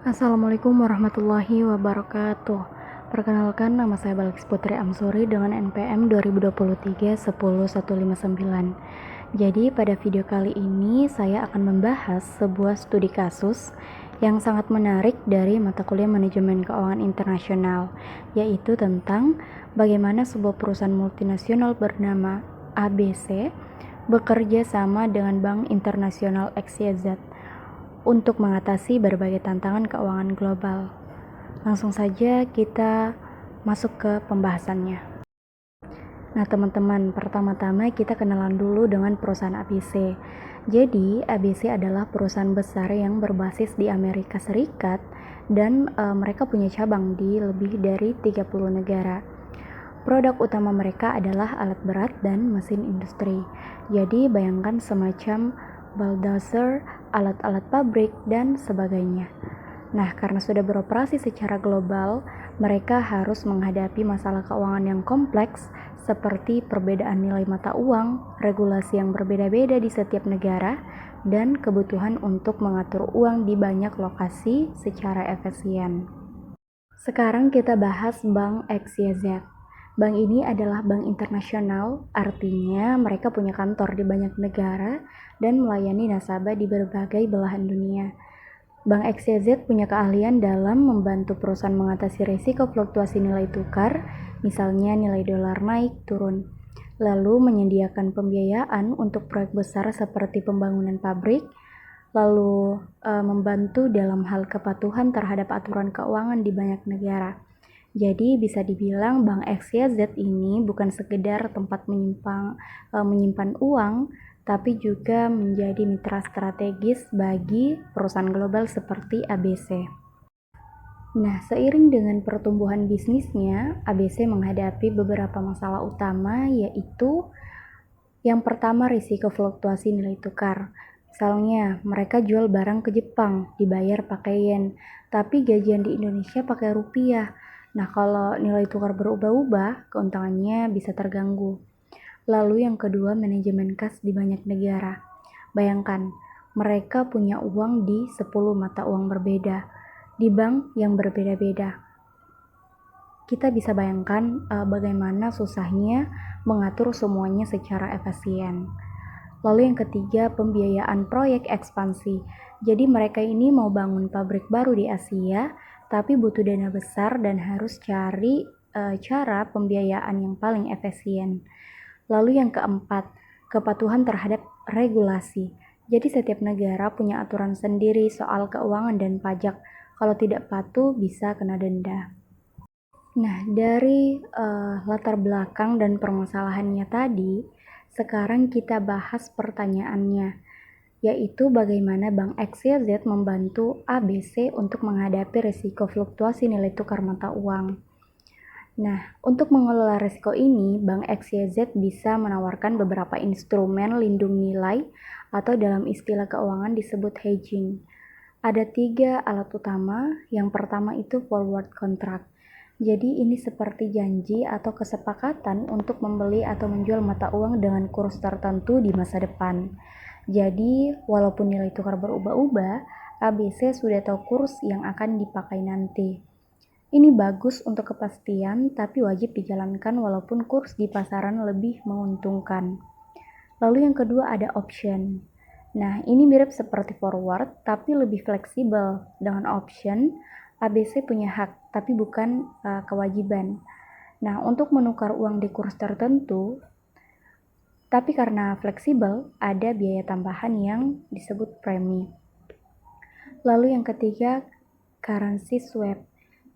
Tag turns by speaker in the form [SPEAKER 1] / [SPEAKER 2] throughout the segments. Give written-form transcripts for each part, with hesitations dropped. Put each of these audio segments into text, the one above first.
[SPEAKER 1] Assalamualaikum warahmatullahi wabarakatuh. Perkenalkan, nama saya Balkis Putri Amsuri dengan NPM 2023-10159. Jadi pada video kali ini saya akan membahas sebuah studi kasus yang sangat menarik dari mata kuliah Manajemen Keuangan Internasional, yaitu tentang bagaimana sebuah perusahaan multinasional bernama ABC bekerja sama dengan Bank Internasional XYZ untuk mengatasi berbagai tantangan keuangan global. Langsung saja kita masuk ke pembahasannya. Nah teman-teman, pertama-tama kita kenalan dulu dengan perusahaan ABC. Jadi ABC adalah perusahaan besar yang berbasis di Amerika Serikat dan mereka punya cabang di lebih dari 30 negara. Produk utama mereka adalah alat berat dan mesin industri. Jadi bayangkan semacam bulldozer, alat-alat pabrik, dan sebagainya. Nah, karena sudah beroperasi secara global, mereka harus menghadapi masalah keuangan yang kompleks seperti perbedaan nilai mata uang, regulasi yang berbeda-beda di setiap negara, dan kebutuhan untuk mengatur uang di banyak lokasi secara efisien. Sekarang kita bahas Bank XYZ. Bank ini adalah bank internasional, artinya mereka punya kantor di banyak negara dan melayani nasabah di berbagai belahan dunia. Bank XYZ punya keahlian dalam membantu perusahaan mengatasi risiko fluktuasi nilai tukar, misalnya nilai dolar naik turun, lalu menyediakan pembiayaan untuk proyek besar seperti pembangunan pabrik, lalu membantu dalam hal kepatuhan terhadap aturan keuangan di banyak negara. Jadi bisa dibilang Bank XYZ ini bukan sekedar tempat menyimpan uang, tapi juga menjadi mitra strategis bagi perusahaan global seperti ABC. Nah, seiring dengan pertumbuhan bisnisnya, ABC menghadapi beberapa masalah utama, yaitu yang pertama risiko fluktuasi nilai tukar. Misalnya, mereka jual barang ke Jepang, dibayar pakai yen, tapi gajian di Indonesia pakai rupiah. Nah, kalau nilai tukar berubah-ubah, keuntungannya bisa terganggu. Lalu yang kedua, manajemen kas di banyak negara. Bayangkan, mereka punya uang di 10 mata uang berbeda, di bank yang berbeda-beda. Kita bisa bayangkan bagaimana susahnya mengatur semuanya secara efisien. Lalu yang ketiga, pembiayaan proyek ekspansi. Jadi mereka ini mau bangun pabrik baru di Asia, tapi butuh dana besar dan harus cari cara pembiayaan yang paling efisien. Lalu yang keempat, kepatuhan terhadap regulasi. Jadi setiap negara punya aturan sendiri soal keuangan dan pajak. Kalau tidak patuh bisa kena denda. Nah, dari latar belakang dan permasalahannya tadi, sekarang kita bahas pertanyaannya, yaitu bagaimana Bank XYZ membantu ABC untuk menghadapi risiko fluktuasi nilai tukar mata uang. Nah, untuk mengelola risiko ini, Bank XYZ bisa menawarkan beberapa instrumen lindung nilai atau dalam istilah keuangan disebut hedging. Ada 3 alat utama. Yang pertama itu forward contract. Jadi ini seperti janji atau kesepakatan untuk membeli atau menjual mata uang dengan kurs tertentu di masa depan. Jadi walaupun nilai tukar berubah-ubah, ABC sudah tahu kurs yang akan dipakai nanti. Ini bagus untuk kepastian, tapi wajib dijalankan walaupun kurs di pasaran lebih menguntungkan. Lalu yang kedua ada option. Nah, ini mirip seperti forward, tapi lebih fleksibel. Dengan option, ABC punya hak, tapi bukan kewajiban. Nah, untuk menukar uang di kurs tertentu, tapi karena fleksibel, ada biaya tambahan yang disebut premi. Lalu yang ketiga, currency swap.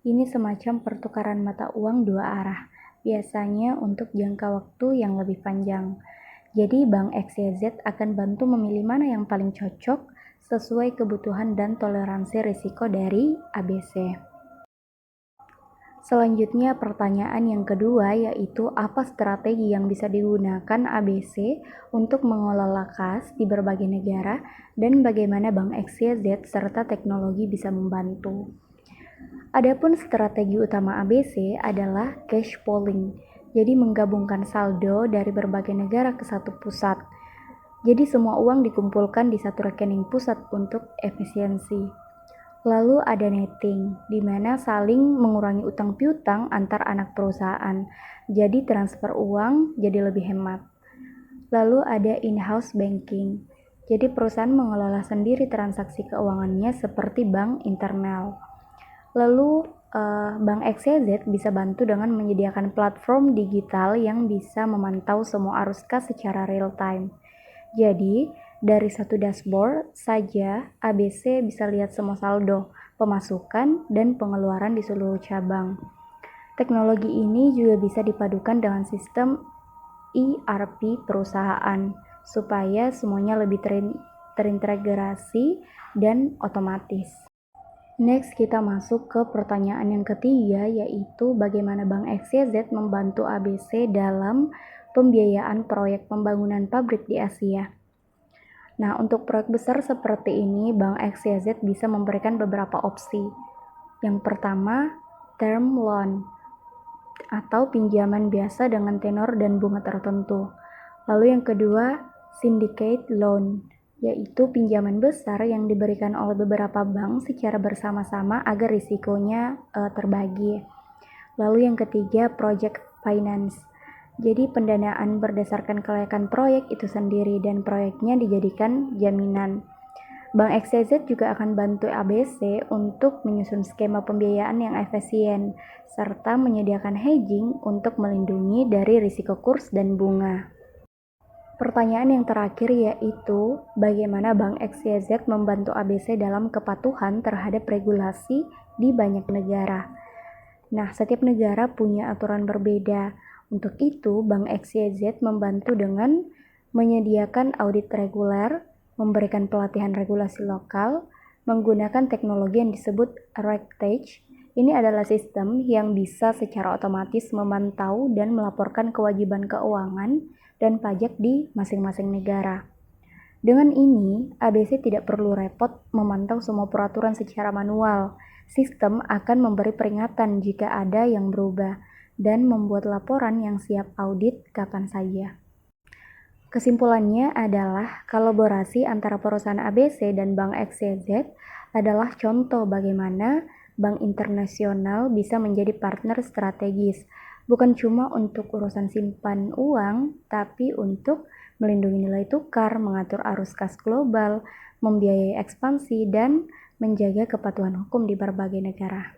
[SPEAKER 1] Ini semacam pertukaran mata uang dua arah, biasanya untuk jangka waktu yang lebih panjang. Jadi Bank XYZ akan bantu memilih mana yang paling cocok sesuai kebutuhan dan toleransi risiko dari ABC. Selanjutnya pertanyaan yang kedua yaitu apa strategi yang bisa digunakan ABC untuk mengelola kas di berbagai negara dan bagaimana Bank XYZ serta teknologi bisa membantu. Adapun strategi utama ABC adalah cash pooling, jadi menggabungkan saldo dari berbagai negara ke satu pusat. Jadi semua uang dikumpulkan di satu rekening pusat untuk efisiensi. Lalu ada netting, di mana saling mengurangi utang piutang antar anak perusahaan. Jadi transfer uang jadi lebih hemat. Lalu ada in-house banking. Jadi perusahaan mengelola sendiri transaksi keuangannya seperti bank internal. Lalu Bank XYZ bisa bantu dengan menyediakan platform digital yang bisa memantau semua arus kas secara real time. Jadi, dari satu dashboard saja, ABC bisa lihat semua saldo, pemasukan, dan pengeluaran di seluruh cabang. Teknologi ini juga bisa dipadukan dengan sistem ERP perusahaan, supaya semuanya lebih terintegrasi dan otomatis. Next, kita masuk ke pertanyaan yang ketiga, yaitu bagaimana Bank XYZ membantu ABC dalam pembiayaan proyek pembangunan pabrik di Asia. Nah, untuk proyek besar seperti ini, Bank XYZ bisa memberikan beberapa opsi. Yang pertama, term loan atau pinjaman biasa dengan tenor dan bunga tertentu. Lalu yang kedua, syndicate loan, yaitu pinjaman besar yang diberikan oleh beberapa bank secara bersama-sama agar risikonya terbagi. Lalu yang ketiga, project finance. Jadi pendanaan berdasarkan kelayakan proyek itu sendiri dan proyeknya dijadikan jaminan. Bank XYZ juga akan bantu ABC untuk menyusun skema pembiayaan yang efisien serta menyediakan hedging untuk melindungi dari risiko kurs dan bunga. Pertanyaan yang terakhir yaitu bagaimana Bank XYZ membantu ABC dalam kepatuhan terhadap regulasi di banyak negara. Nah, setiap negara punya aturan berbeda. Untuk itu, Bank XYZ membantu dengan menyediakan audit reguler, memberikan pelatihan regulasi lokal, menggunakan teknologi yang disebut RegTech. Ini adalah sistem yang bisa secara otomatis memantau dan melaporkan kewajiban keuangan dan pajak di masing-masing negara. Dengan ini, ABC tidak perlu repot memantau semua peraturan secara manual. Sistem akan memberi peringatan jika ada yang berubah dan membuat laporan yang siap audit kapan saja. Kesimpulannya adalah kolaborasi antara perusahaan ABC dan Bank XYZ adalah contoh bagaimana bank internasional bisa menjadi partner strategis, bukan cuma untuk urusan simpan uang, tapi untuk melindungi nilai tukar, mengatur arus kas global, membiayai ekspansi, dan menjaga kepatuhan hukum di berbagai negara.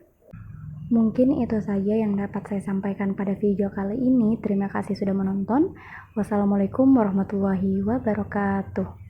[SPEAKER 1] Mungkin itu saja yang dapat saya sampaikan pada video kali ini. Terima kasih sudah menonton. Wassalamualaikum warahmatullahi wabarakatuh.